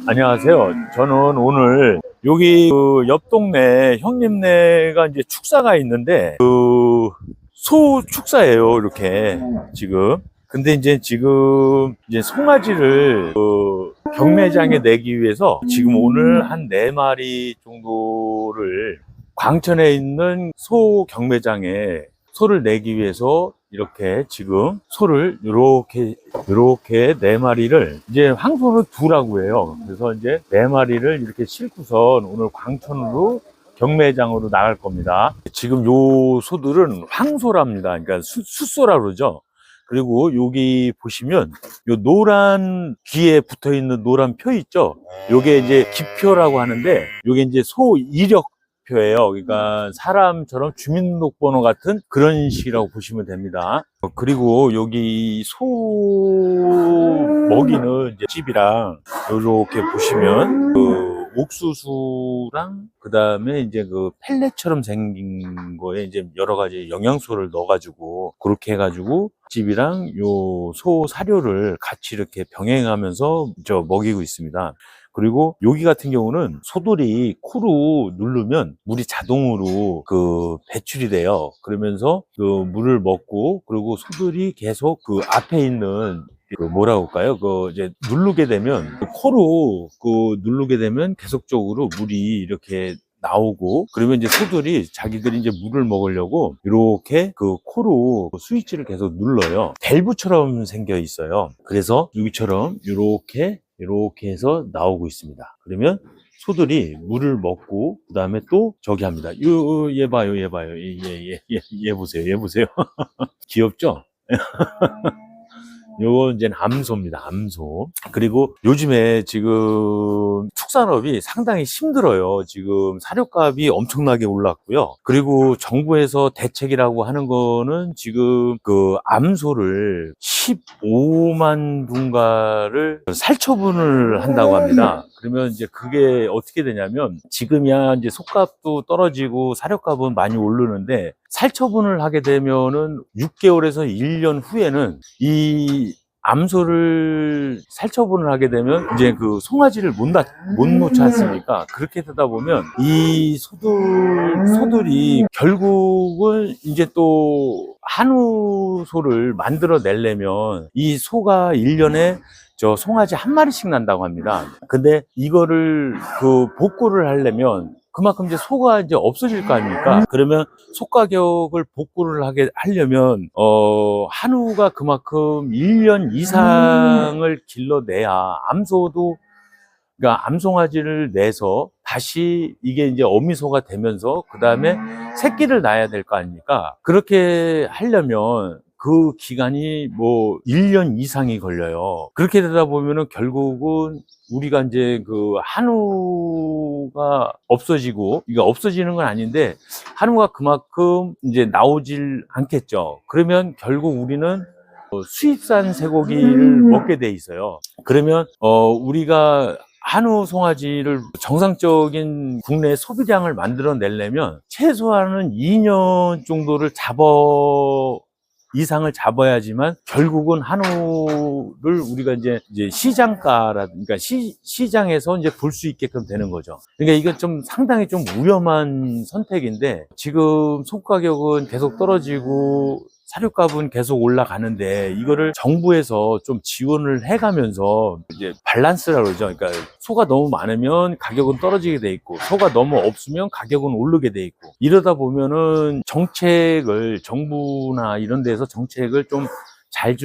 안녕하세요. 저는 오늘 여기 그 옆 동네 형님네가 이제 축사가 있는데 소 축사예요. 이렇게 지금. 근데 이제 지금 이제 송아지를 경매장에 내기 위해서 지금 오늘 한 4마리 정도를 광천에 있는 소 경매장에 소를 내기 위해서 이렇게 지금 소를 이렇게 4마리를 이제 황소는 2라고 해요. 그래서 이제 4마리를 이렇게 싣고선 오늘 광천으로 경매장으로 나갈 겁니다. 지금 요 소들은 황소랍니다. 그러니까 숫소라 그러죠. 그리고 여기 보시면 요 노란 귀에 붙어 있는 노란 표 있죠. 요게 이제 기표라고 하는데 요게 이제 소 이력 표예요. 그러니까 사람처럼 주민등록번호 같은 그런 식이라고 보시면 됩니다. 그리고 여기 소 먹이는 이제 집이랑 이렇게 보시면 옥수수랑 그 다음에 이제 펠렛처럼 생긴 거에 이제 여러 가지 영양소를 넣어가지고 그렇게 해가지고 집이랑 요 소 사료를 같이 이렇게 병행하면서 먹이고 있습니다. 그리고 여기 같은 경우는 소들이 코로 누르면 물이 자동으로 배출이 돼요. 그러면서 물을 먹고, 그리고 소들이 계속 앞에 있는 뭐라고 할까요? 이제 누르게 되면 코로 누르게 되면 계속적으로 물이 이렇게 나오고, 그러면 이제 소들이 자기들이 이제 물을 먹으려고 이렇게 코로 스위치를 계속 눌러요. 밸브처럼 생겨 있어요. 그래서 여기처럼 이렇게 해서 나오고 있습니다. 그러면 소들이 물을 먹고 그 다음에 또 저기 합니다. 얘 봐요. 얘 보세요. 얘 보세요. 귀엽죠? 요거 이제 암소입니다. 암소. 그리고 요즘에 지금 축산업이 상당히 힘들어요. 지금 사료값이 엄청나게 올랐고요. 그리고 정부에서 대책이라고 하는 거는 지금 암소를 15만 분가를 살처분을 한다고 합니다. 그러면 이제 그게 어떻게 되냐면 지금이야 이제 속값도 떨어지고 사료값은 많이 오르는데 살처분을 하게 되면은 6개월에서 1년 후에는 이 암소를 살처분을 하게 되면 이제 송아지를 못 놓지 않습니까? 그렇게 되다 보면 이 소들이 결국은 이제 또 한우 소를 만들어 내려면 이 소가 1년에 송아지 1마리씩 난다고 합니다. 근데 이거를 복구를 하려면 그만큼 이제 소가 이제 없어질 거 아닙니까? 그러면 소 가격을 복구를 하려면 한우가 그만큼 1년 이상을 길러내야 그러니까 암송아지를 내서 다시 이게 이제 어미소가 되면서 그 다음에 새끼를 낳아야 될 거 아닙니까? 그렇게 하려면 그 기간이 뭐 1년 이상이 걸려요. 그렇게 되다 보면은 결국은 우리가 이제 한우가 없어지고, 이게 없어지는 건 아닌데 한우가 그만큼 이제 나오질 않겠죠. 그러면 결국 우리는 수입산 쇠고기를 먹게 돼 있어요. 그러면 우리가 한우 송아지를 정상적인 국내 소비량을 만들어 내려면 최소한은 2년 정도를 이상을 잡아야지만 결국은 한우를 우리가 이제 시장가라든가 시장에서 이제 볼 수 있게끔 되는 거죠. 그러니까 이건 좀 상당히 좀 위험한 선택인데 지금 소 가격은 계속 떨어지고 사료값은 계속 올라가는데 이거를 정부에서 좀 지원을 해가면서 이제 밸런스라고 그러죠. 그러니까 소가 너무 많으면 가격은 떨어지게 돼 있고 소가 너무 없으면 가격은 오르게 돼 있고, 이러다 보면은 정부나 이런 데서 정책을 좀 잘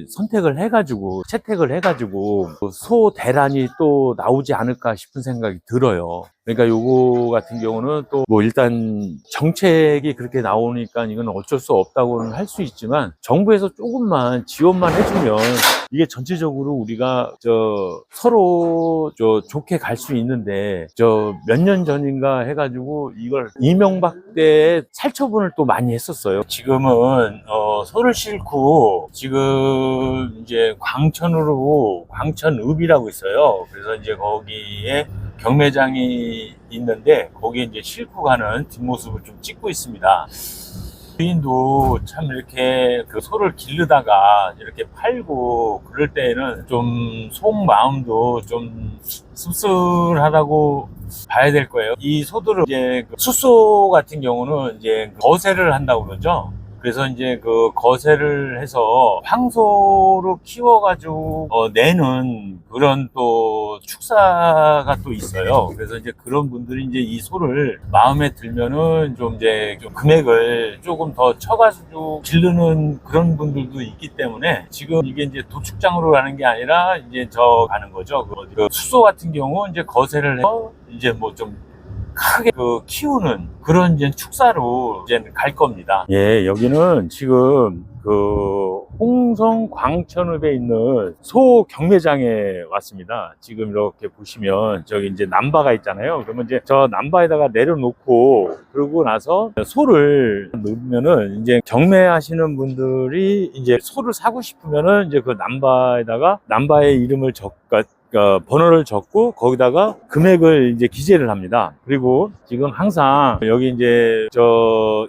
선택을 해가지고 채택을 해가지고 소 대란이 또 나오지 않을까 싶은 생각이 들어요. 그러니까 요거 같은 경우는 또 뭐 일단 정책이 그렇게 나오니까 이건 어쩔 수 없다고는 할 수 있지만 정부에서 조금만 지원만 해주면 이게 전체적으로 우리가 서로 좋게 갈 수 있는데 몇 년 전인가 해가지고 이걸 이명박 때 살처분을 또 많이 했었어요. 지금은 소를 싣고 지금 이제 광천읍이라고 있어요. 그래서 이제 거기에 경매장이 있는데 거기에 이제 싣고 가는 뒷모습을 좀 찍고 있습니다. 주인도 참 이렇게 그 소를 기르다가 이렇게 팔고 그럴 때에는 좀 속마음도 좀 씁쓸하다고 봐야 될 거예요. 이 소들을 이제 그 숫소 같은 경우는 이제 거세를 한다고 그러죠. 그래서 이제 그 거세를 해서 황소로 키워가지고 내는 그런 또 축사가 또 있어요. 그래서 이제 그런 분들이 이제 이 소를 마음에 들면은 좀 이제 좀 금액을 조금 더 쳐가지고 기르는 그런 분들도 있기 때문에 지금 이게 이제 도축장으로 가는 게 아니라 이제 저 가는 거죠. 그 수소 같은 경우 이제 거세를 해서 이제 뭐 좀 크게 키우는 그런 이제 축사로 이제 갈 겁니다. 예, 여기는 지금 홍성 광천읍에 있는 소 경매장에 왔습니다. 지금 이렇게 보시면 저기 이제 남바가 있잖아요. 그러면 이제 저 남바에다가 내려놓고 그러고 나서 소를 넣으면은 이제 경매하시는 분들이 이제 소를 사고 싶으면은 이제 그 남바에다가 남바의 이름을 번호를 적고 거기다가 금액을 이제 기재를 합니다. 그리고 지금 항상 여기 이제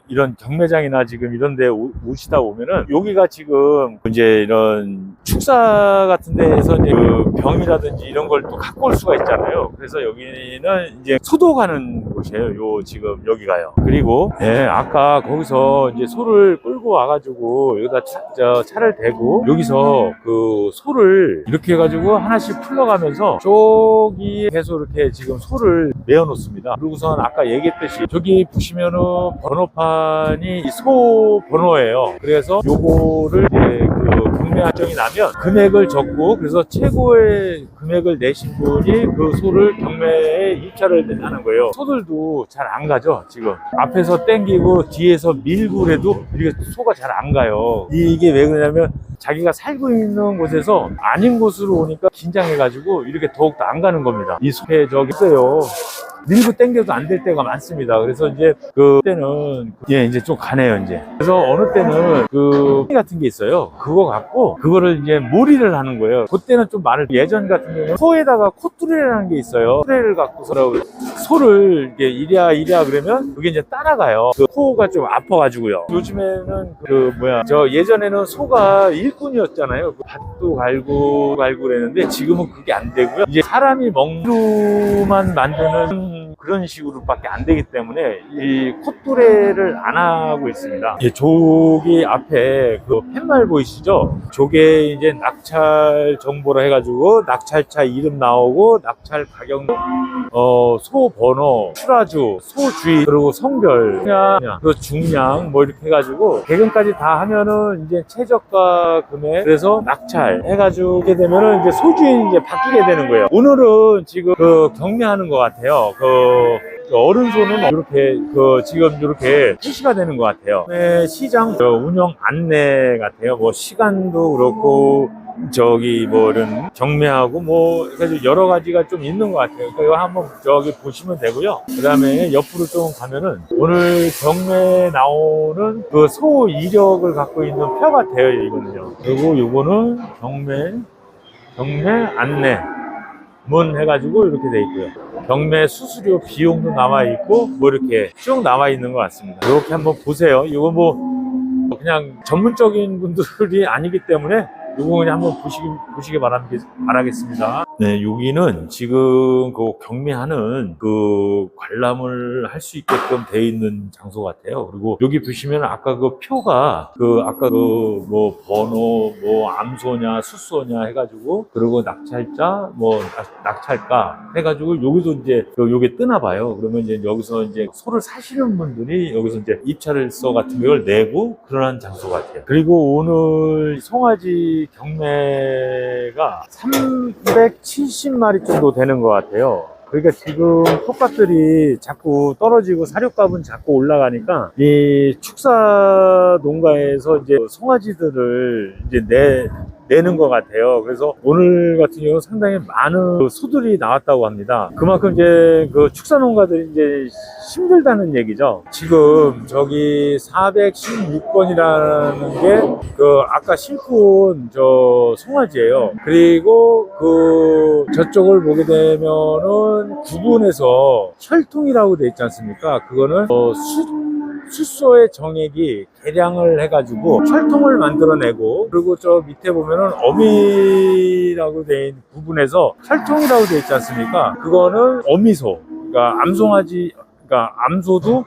이런 경매장이나 지금 이런 데 오시다 보면은 여기가 지금 이제 이런 축사 같은 데에서 이제 그 병이라든지 이런 걸 또 갖고 올 수가 있잖아요. 그래서 여기는 이제 소도 가는 곳이에요. 지금 여기가요. 그리고 예, 아까 거기서 이제 소를 끌고 와가지고 여기다 차를 대고 여기서 그 소를 이렇게 해가지고 하나씩 풀러가면서 저기 계속 이렇게 지금 소를 메어 놓습니다. 그리고선 아까 얘기했듯이 저기 보시면은 번호판이 소 번호예요. 그래서 요거를 이제 경매 한정이 나면 금액을 적고 그래서 최고의 금액을 내신 분이 그 소를 경매에 입찰을 하는 거예요. 소들도 잘 안 가죠. 지금 앞에서 땡기고 뒤에서 밀고 그래도 이렇게 소가 잘 안 가요. 이게 왜 그러냐면 자기가 살고 있는 곳에서 아닌 곳으로 오니까 긴장해가지고 이렇게 더욱더 안 가는 겁니다. 이 숲에 저기 있어요. 밀고 당겨도 안 될 때가 많습니다. 그래서 이제 그때는 이제 좀 가네요 이제. 그래서 어느 때는 같은 게 있어요. 그거 갖고 그거를 이제 몰이를 하는 거예요. 그때는 좀 말을 예전 같은 경우는 소에다가 콧뚜레라는 게 있어요. 뚜레를 갖고서 소를 이리야 그러면 그게 이제 따라가요. 그 코가 좀 아파가지고요. 요즘에는 예전에는 소가 일꾼이었잖아요. 밭도 갈고 그랬는데 지금은 그게 안 되고요. 이제 사람이 먹루만 만드는 그런 식으로밖에 안 되기 때문에 이 콧뚜레를 안 하고 있습니다. 저기 앞에 그 팻말 보이시죠? 저게 이제 낙찰 정보라 해가지고 낙찰차 이름 나오고 낙찰 가격, 소 번호, 출하주, 소 주의, 그리고 성별, 중량 뭐 이렇게 해가지고 개근까지 다 하면은 이제 최저가 금액, 그래서 낙찰 해가지고 하게 되면은 이제 소주인이 이제 바뀌게 되는 거예요. 오늘은 지금 경매하는 것 같아요. 어른소는 이렇게 지금 이렇게 표시가 되는 것 같아요. 시장 운영 안내 같아요. 뭐 시간도 그렇고 이런 경매하고 그래서 여러 가지가 좀 있는 것 같아요. 그러니까 이거 한번 저기 보시면 되고요. 그 다음에 옆으로 좀 가면은 오늘 경매에 나오는 그 소 이력을 갖고 있는 표 같아요. 이거는요. 그리고 요거는 경매 안내 문 해가지고 이렇게 돼 있고요. 경매 수수료 비용도 나와 있고 이렇게 쭉 나와 있는 것 같습니다. 이렇게 한번 보세요. 이거 그냥 전문적인 분들이 아니기 때문에 요거 그냥 한번 보시기 바라겠습니다. 네, 여기는 지금 경매하는 관람을 할 수 있게끔 되어 있는 장소 같아요. 그리고 여기 보시면 아까 표가 아까 번호 암소냐 숫소냐 해가지고 그리고 낙찰자 낙찰가 해가지고 여기도 이제 요게 뜨나 봐요. 그러면 이제 여기서 이제 소를 사시는 분들이 여기서 이제 입찰서 같은 걸 내고 그런 장소 같아요. 그리고 오늘 송아지 경매가 370마리 정도 되는 것 같아요. 그러니까 지금 톱값들이 자꾸 떨어지고 사료값은 자꾸 올라가니까 이 축사 농가에서 이제 송아지들을 이제 내는 것 같아요. 그래서 오늘 같은 경우는 상당히 많은 소들이 나왔다고 합니다. 그만큼 이제 축사 농가들이 이제 힘들다는 얘기죠. 지금 저기 416번이라는 게 아까 실군 송아지예요. 그리고 저쪽을 보게 되면은 구분해서 혈통이라고 돼 있지 않습니까? 그거는 숫소의 정액이 개량을 해가지고 혈통을 만들어내고, 그리고 저 밑에 보면은 어미라고 돼 있는 부분에서 혈통이라고 돼 있지 않습니까? 그거는 어미소, 그러니까 그러니까 암소도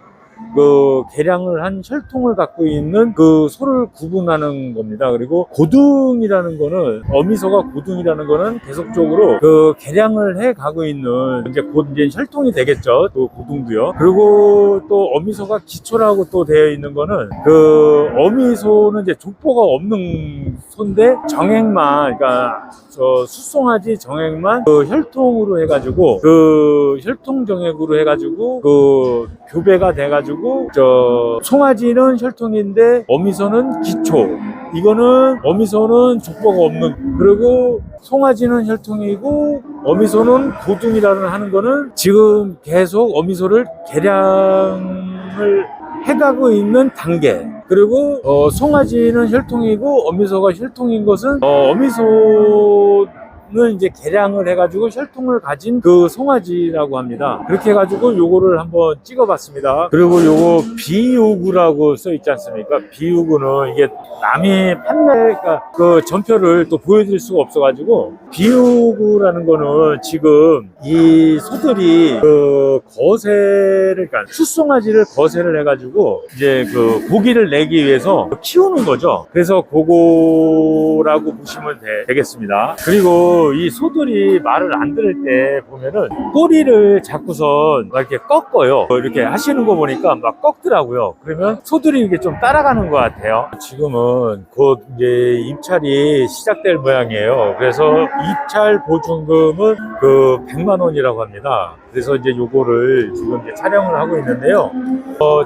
그 개량을 한 혈통을 갖고 있는 그 소를 구분하는 겁니다. 그리고 고등이라는 거는, 어미소가 고등이라는 거는 계속적으로 그 개량을 해 가고 있는 이제 곧 이제 혈통이 되겠죠. 또 고등도요. 그리고 또 어미소가 기초라고 또 되어 있는 거는, 그 어미소는 이제 족보가 없는 소인데 정액만, 그러니까 저 숫송아지 정액만 그 혈통으로 해가지고, 그 혈통 정액으로 해가지고 그 교배가 돼가지고, 저 송아지는 혈통인데 어미소는 기초, 이거는 어미소는 족보가 없는, 그리고 송아지는 혈통이고 어미소는 고등이라는 하는 거는 지금 계속 어미소를 개량을 해가고 있는 단계. 그리고 송아지는 혈통이고 어미소가 혈통인 것은 어미소는 이제 개량을 해가지고 혈통을 가진 그 송아지라고 합니다. 그렇게 해가지고 요거를 한번 찍어봤습니다. 그리고 요거 비우구라고 써 있지 않습니까? 비우구는 이게 남이 그러니까 그 전표를 또 보여드릴 수가 없어가지고, 비우구라는 거는 지금 이 소들이 그 거세를, 그러니까 숫송아지를 거세를 해가지고 이제 그 고기를 내기 위해서 키우는 거죠. 그래서 그거라고 보시면 되겠습니다. 그리고 이 소들이 말을 안 들을 때 보면은 꼬리를 잡고선 막 이렇게 꺾어요. 이렇게 하시는 거 보니까 막 꺾더라고요. 그러면 소들이 이게 좀 따라가는 것 같아요. 지금은 곧 이제 입찰이 시작될 모양이에요. 그래서 입찰 보증금은 그 100만 원이라고 합니다. 그래서 이제 요거를 지금 이제 촬영을 하고 있는데요.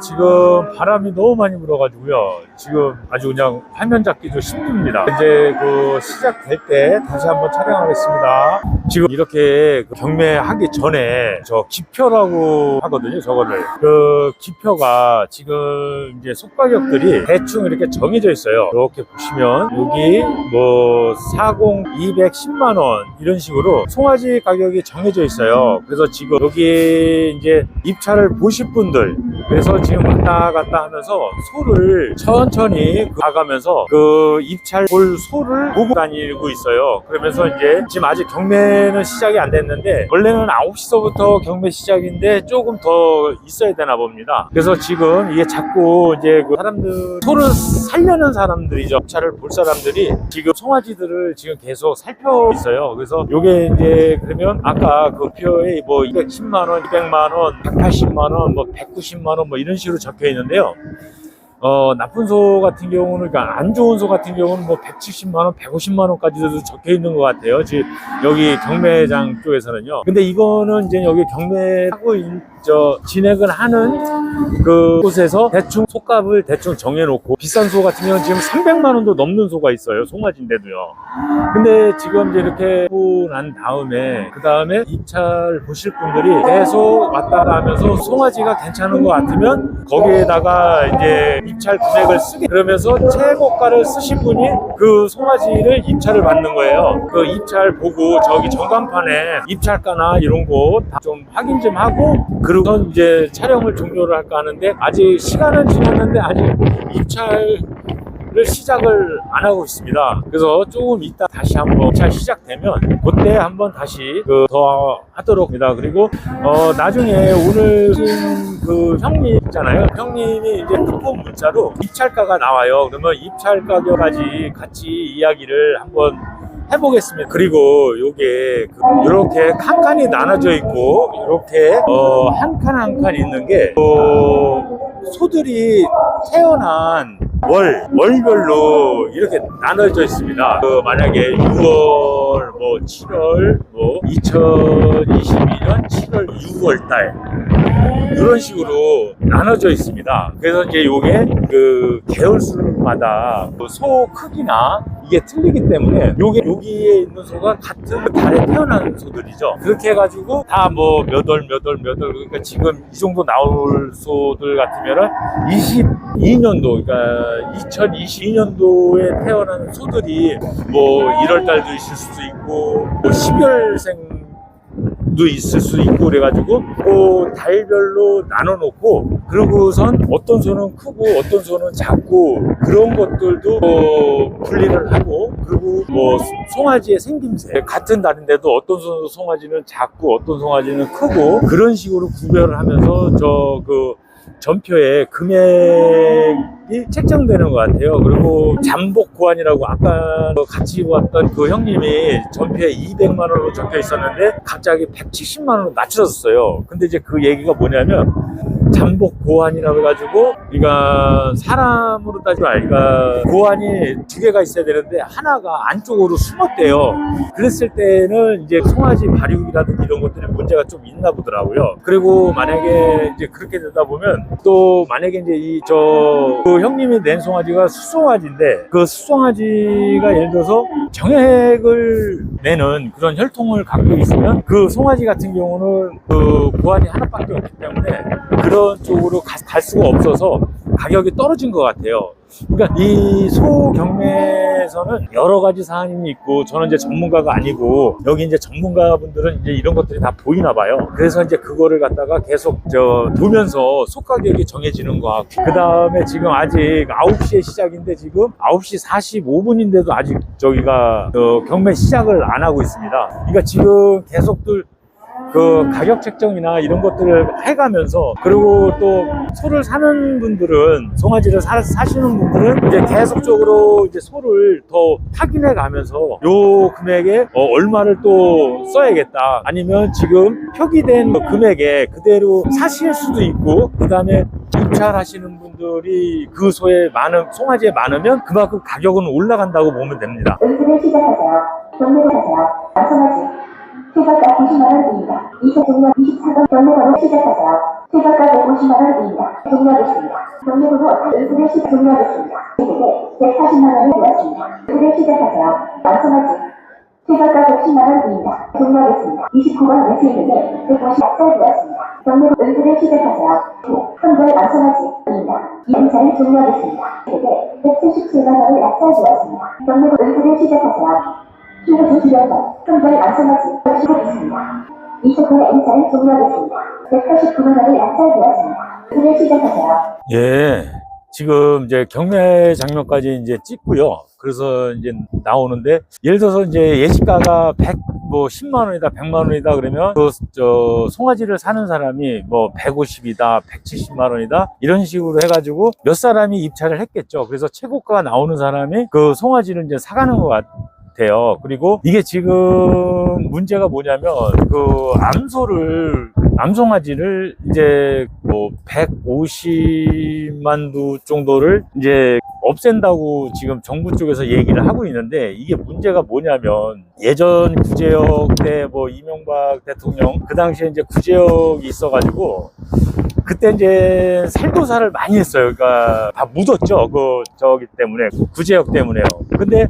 지금 바람이 너무 많이 불어가지고요. 지금 아주 그냥 화면 잡기도 힘듭니다. 이제 그 시작될 때 다시 한번 촬영하겠습니다. 지금 이렇게 그 경매하기 전에 저 기표라고 하거든요. 저거를. 그 기표가 지금 이제 속가격들이 대충 이렇게 정해져 있어요. 이렇게 보시면 여기 뭐 40, 210만 원 이런 식으로 송아지 가격이 정해져 있어요. 그래서 지금 여기 이제 입찰을 보실 분들, 그래서 지금 왔다 갔다 하면서 소를 천천히 가가면서 그 입찰 볼 소를 보고 다니고 있어요. 그러면서 이제 지금 아직 경매는 시작이 안 됐는데, 원래는 9시서부터 경매 시작인데 조금 더 있어야 되나 봅니다. 그래서 지금 이게 자꾸 이제 그 사람들, 소를 살려는 사람들이죠. 입찰을 볼 사람들이 지금 송아지들을 지금 계속 살펴 있어요. 그래서 요게 이제 그러면 아까 그 표에 뭐 210만 원, 200만 원, 180만 원, 뭐 190만 원 뭐 이런 식으로 적혀 있는데요. 나쁜 소 같은 경우는, 그러니까 안 좋은 소 같은 경우는 뭐 170만 원, 150만 원까지도 적혀 있는 것 같아요. 지금 여기 경매장 쪽에서는요. 근데 이거는 이제 여기 경매하고 진행을 하는 그 곳에서 대충 소값을 대충 정해놓고, 비싼 소 같은 경우는 지금 300만 원도 넘는 소가 있어요. 송아지인데도요. 근데 지금 이제 이렇게 보고 난 다음에, 그 다음에 입찰 보실 분들이 계속 왔다 갔다 하면서 송아지가 괜찮은 것 같으면 거기에다가 이제 입찰 금액을 쓰게, 그러면서 최고가를 쓰신 분이 그 송아지를 입찰을 받는 거예요. 그 입찰 보고 저기 전광판에 입찰가나 이런 거 다 좀 확인 좀 하고, 그리고 이제 촬영을 종료를 할까 하는데, 아직 시간은 지났는데 아직 입찰을 시작을 안 하고 있습니다. 그래서 조금 이따 다시 한번 입찰 시작되면 그때 한번 다시 더 하도록 합니다. 그리고 나중에 오늘 그 형님 있잖아요. 형님이 이제 쿠폰 문자로 입찰가가 나와요. 그러면 입찰 가격까지 같이 이야기를 한번 해보겠습니다. 그리고 요게 이렇게 칸칸이 나눠져 있고, 이렇게 한 칸 한 칸 있는 게 소들이 태어난 월별로 이렇게 나눠져 있습니다. 만약에 6월, 뭐 7월, 뭐 2022년 7월, 6월 달 이런 식으로 나눠져 있습니다. 그래서 이제 요게 그 개월수마다 소 크기나 이게 틀리기 때문에 여기에 있는 소가 같은 달에 태어난 소들이죠. 그렇게 해가지고 다 뭐 몇 월, 그러니까 지금 이 정도 나올 소들 같으면은 22년도, 그러니까 2022년도에 태어난 소들이 뭐 1월 달도 있을 수도 있고, 뭐 12월생 도 있을 수 있고 그래가지고 그 달별로 나눠 놓고, 그러고선 어떤 소는 크고 어떤 소는 작고 그런 것들도 분리를 하고, 그리고 뭐 송아지의 생김새 같은 달인데도 어떤 송아지는 작고 어떤 송아지는 크고 그런 식으로 구별을 하면서 그 전표에 금액이 책정되는 것 같아요. 그리고 잠복 고안이라고 아까 같이 왔던 그 형님이 전표에 200만 원으로 적혀 있었는데 갑자기 170만 원으로 낮춰졌어요. 근데 이제 그 얘기가 뭐냐면, 잠복 고환이라고 해가지고, 그러니까 사람으로 따지면, 그러니까 고환이 두 개가 있어야 되는데 하나가 안쪽으로 숨었대요. 그랬을 때는 이제 송아지 발육이라든지 이런 것들이 문제가 좀 있나 보더라고요. 그리고 만약에 이제 그렇게 되다 보면, 또 만약에 이제 그 형님이 낸 송아지가 수송아지인데, 그 수송아지가 예를 들어서 정액을 내는 그런 혈통을 갖고 있으면, 그 송아지 같은 경우는 그 고환이 하나밖에 없기 때문에 그런 쪽으로 갈 수가 없어서 가격이 떨어진 것 같아요. 그러니까 이 소 경매에서는 여러 가지 사안이 있고, 저는 이제 전문가가 아니고 여기 이제 전문가분들은 이제 이런 것들이 다 보이나 봐요. 그래서 이제 그거를 갖다가 계속 보면서 소 가격이 정해지는 거 같고, 그 다음에 지금 아직 9시에 시작인데 지금 9시 45분인데도 아직 저기가 경매 시작을 안 하고 있습니다. 그러니까 지금 계속들 그 가격 책정이나 이런 것들을 해가면서, 그리고 또 소를 사는 분들은, 송아지를 사시는 분들은 이제 계속적으로 이제 소를 더 확인해 가면서 요 금액에 얼마를 또 써야겠다, 아니면 지금 표기된 금액에 그대로 사실 수도 있고, 그 다음에 입찰하시는 분들이 그 소에 송아지에 많으면 그만큼 가격은 올라간다고 보면 됩니다. 은수를 시작하세요. 경매를 하세요. 송아지 최저가 90만원입니다. 이세 종료 24번 경매번호 시작하세요. 최저가 150만원입니다. 종료하겠습니다. 경매번호 은수를 종료하겠습니다. 이게 140만원이 되었습니다. 은수를 시작하세요. 완성하지. 최저가 110만원입니다. 종료하겠습니다. 29번 매수인에게 150 약살되었습니다. 경매번호 은수를 시작하세요. 선별 완성하지입니다. 이 행사를 종료하겠습니다. 이게 177만원을 약살되었습니다. 경매번호 은수를 시작하세요. 휴가 주시려서 선별 완성하지 하시고 있습니다. 20분의 행사를 종료하겠습니다. 189만원을 약살되었습니다. 은수를 시작하세요. 예, 지금 이제 경매 장면까지 이제 찍고요. 그래서 이제 나오는데, 예를 들어서 이제 예시가가 10만 원이다, 100만 원이다 그러면 송아지를 사는 사람이 뭐 150이다, 170만 원이다 이런 식으로 해가지고 몇 사람이 입찰을 했겠죠. 그래서 최고가가 나오는 사람이 그 송아지를 이제 사가는 것 같아요. 그리고 이게 지금 문제가 뭐냐면, 그 암송아지를 이제 뭐 150만 두 정도를 이제 없앤다고 지금 정부 쪽에서 얘기를 하고 있는데, 이게 문제가 뭐냐면, 예전 구제역 때 뭐 이명박 대통령 그 당시에 이제 구제역이 있어가지고 그때 이제 살도살을 많이 했어요. 그러니까 다 묻었죠. 저기 때문에, 구제역 때문에요. 근데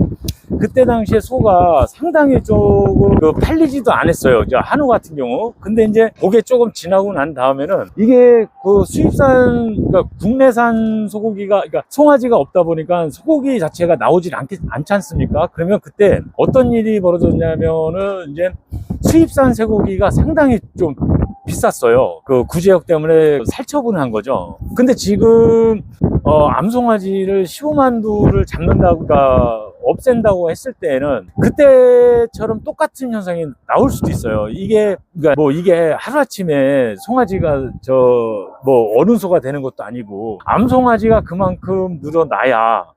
그때 당시에 소가 상당히 조금 팔리지도 않았어요. 한우 같은 경우. 근데 이제 그게 조금 지나고 난 다음에는 이게 그 수입산, 그러니까 국내산 소고기가, 그러니까 송아지가 없다 보니까 소고기 자체가 나오질 않지 않습니까? 그러면 그때 어떤 일이 벌어졌냐면은, 이제 수입산 쇠고기가 상당히 좀 비쌌어요. 그 구제역 때문에 살처분을 한 거죠. 근데 지금 암송아지를 15만 두를 잡는다고, 그러니까 없앤다고 했을 때에는 그때처럼 똑같은 현상이 나올 수도 있어요. 이게 그러니까 뭐 이게 하루아침에 송아지가 뭐 어느 소가 되는 것도 아니고, 암송아지가 그만큼 늘어나야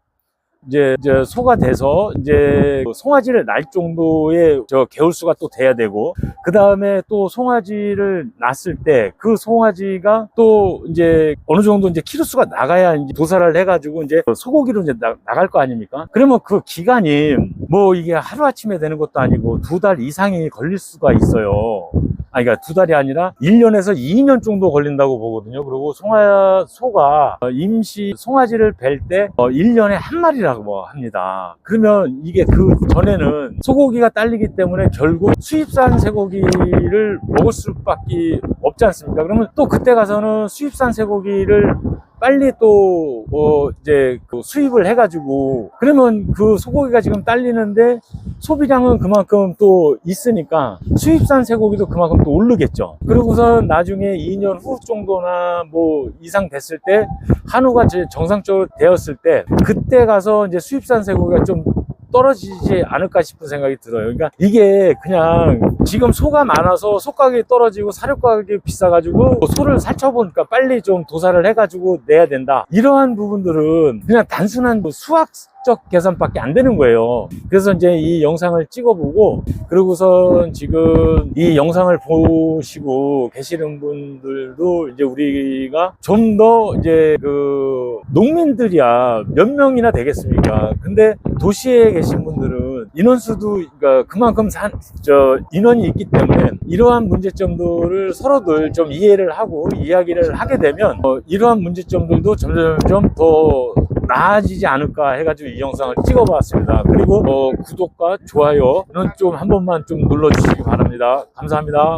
이제 소가 돼서 이제 송아지를 낳을 정도의 개월수가 또 돼야 되고, 그 다음에 또 송아지를 낳았을 때 그 송아지가 또 이제 어느 정도 이제 키로수가 나가야 이제 도살을 해가지고 이제 소고기로 이제 나갈 거 아닙니까? 그러면 그 기간이 뭐 이게 하루아침에 되는 것도 아니고 2달 이상이 걸릴 수가 있어요. 그러니까 2달이 아니라 1년에서 2년 정도 걸린다고 보거든요. 그리고 소가 임시 송아지를 뵐 때 1년에 한 마리라고 합니다. 그러면 이게 그 전에는 소고기가 딸리기 때문에 결국 수입산 쇠고기를 먹을 수밖에 없지 않습니까? 그러면 또 그때 가서는 수입산 쇠고기를 빨리 또 이제 그 수입을 해가지고 그러면 그 소고기가 지금 딸리는데 소비량은 그만큼 또 있으니까 수입산 쇠고기도 그만큼 또 오르겠죠. 그리고서 나중에 2년 후 정도나 뭐 이상 됐을 때 한우가 정상적으로 되었을 때 그때 가서 이제 수입산 쇠고기가 좀 떨어지지 않을까 싶은 생각이 들어요. 그러니까 이게 그냥 지금 소가 많아서 소 가격이 떨어지고 사료 가격이 비싸가지고 소를 살쳐보니까 빨리 좀 도살을 해가지고 내야 된다. 이러한 부분들은 그냥 단순한 수학적 계산밖에 안 되는 거예요. 그래서 이제 이 영상을 찍어보고 그러고선 지금 이 영상을 보시고 계시는 분들도 이제 우리가 좀 더 이제 그 농민들이야 몇 명이나 되겠습니까? 근데 도시에 계신 분들은 인원수도 그러니까 그만큼 인원이 있기 때문에 이러한 문제점들을 서로들 좀 이해를 하고 이야기를 하게 되면 이러한 문제점들도 점점 더 나아지지 않을까 해가지고 이 영상을 찍어봤습니다. 그리고 구독과 좋아요는 좀 한 번만 좀 눌러주시기 바랍니다. 감사합니다.